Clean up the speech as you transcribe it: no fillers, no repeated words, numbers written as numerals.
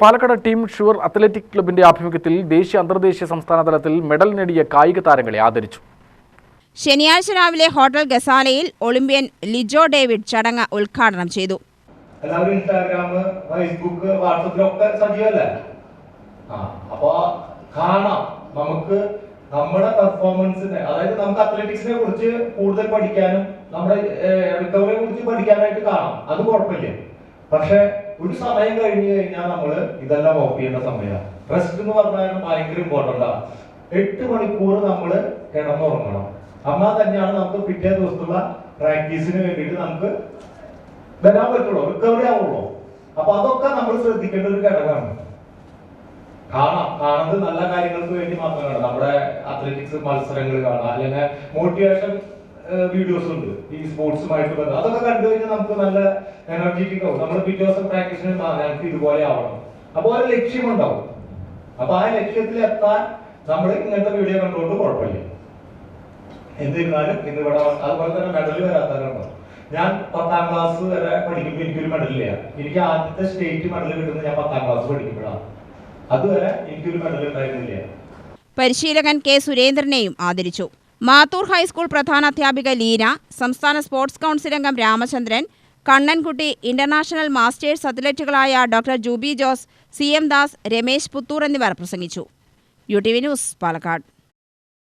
Palakkad team sure athletic ക്ലബിന്റെ ആഭിമുഖ്യത്തിൽ ദേശീയ അന്തർദേശീയ സംസ്ഥാന തലത്തിൽ മെഡൽ നേടിയ കായിക താരങ്ങളെ ആദരിച്ചു. ശനിയാഴ്ച രാവിലെ ഹോട്ടൽ ഗസാലയിൽ ഒളിമ്പ്യൻ ലിജോ ഡേവിഡ് ചടങ്ങ് ഉദ്ഘാടനം ചെയ്തു. എല്ലാവരും ഇൻസ്റ്റാഗ്രാം, ഫേസ്ബുക്ക്, വാട്സപ്പിലൊക്കെ സജീവല്ലേ? അപ്പൊ കാണാം, നമുക്ക് നമ്മുടെ പെർഫോമൻസിനെ, അതായത് നമുക്ക് അത്ലറ്റിക്സിനെ കുറിച്ച് കൂടുതൽ പഠിക്കാനും നമ്മുടെ റിക്കവറിയെ കുറിച്ച് പഠിക്കാനായിട്ട് കാണാം. അത് കുഴപ്പമില്ല. പക്ഷെ ഒരു സമയം കഴിഞ്ഞു കഴിഞ്ഞാൽ നമ്മള് ഇതെല്ലാം ഓഫ് ചെയ്യേണ്ട സമയമാണ്. റെസ്റ്റ് എന്ന് പറഞ്ഞാൽ ഭയങ്കര ഇമ്പോർട്ടൻ്റ് ആണ്. 8 മണിക്കൂർ നമ്മള് കിടന്നുറങ്ങണം. എന്നാൽ തന്നെയാണ് നമുക്ക് പിറ്റേ ദിവസത്തുള്ള പ്രാക്ടീസിന് വേണ്ടിയിട്ട് നമുക്ക് വരാൻ പറ്റുള്ളൂ, റിക്കവറി ആവുള്ളൂ. അപ്പൊ അതൊക്കെ നമ്മൾ ശ്രദ്ധിക്കേണ്ട ഒരു ഘടകമാണ്. കാണുന്നത് നല്ല കാര്യങ്ങൾക്ക് വേണ്ടി മാത്രമാണ്. നമ്മുടെ അത്ലറ്റിക്സ് മത്സരങ്ങൾ കാണാം, അല്ലെങ്കിൽ മോട്ടിവേഷൻ വീഡിയോസ് ഉണ്ട് ഈ സ്പോർട്സുമായിട്ട് ബന്ധം. അതൊക്കെ കണ്ടു കഴിഞ്ഞാൽ നമുക്ക് നല്ല എനർജറ്റിക് ആവും. നമ്മൾ പിറ്റേ ദിവസം പ്രാക്ടീസിന് ഞങ്ങൾക്ക് ഇതുപോലെ ആവണം. അപ്പൊ ഒരു ലക്ഷ്യമുണ്ടാവും. അപ്പൊ ആ ലക്ഷ്യത്തിൽ എത്താൻ നമ്മൾ ഇങ്ങനത്തെ വീഡിയോ കണ്ടുകൊണ്ട് കുഴപ്പമില്ല. എന്നിരുന്നാലും ഇന്ന് ഇവിടെ അതുപോലെ തന്നെ മെഡൽ വരാത്തവരുണ്ടോ? ഞാൻ 10ാം ക്ലാസ് വരെ പഠിക്കുമ്പോൾ എനിക്കൊരു മെഡലില്ല. എനിക്ക് ആദ്യത്തെ സ്റ്റേറ്റ് മെഡൽ കിട്ടുന്നത് ഞാൻ 10ാം ക്ലാസ് പഠിക്കുമ്പോഴാണ്. അതുവരെ എനിക്കൊരു മെഡൽ ഉണ്ടായിരുന്നില്ല. പരിശീലകൻ കെ സുരേന്ദ്രനെയും ആദരിച്ചു. മാത്തൂർ ഹൈസ്കൂൾ പ്രധാനാധ്യാപിക ലീന, സംസ്ഥാന സ്പോർട്സ് കൗൺസിൽ അംഗം രാമചന്ദ്രൻ, കണ്ണൻകുട്ടി, ഇന്റർനാഷണൽ മാസ്റ്റേഴ്സ് അത്ലറ്റുകളായ ഡോക്ടർ ജൂബി ജോസ്, CM ദാസ്, രമേശ് പുത്തൂർ എന്നിവർ പ്രസംഗിച്ചു. UTV news, Palakkad.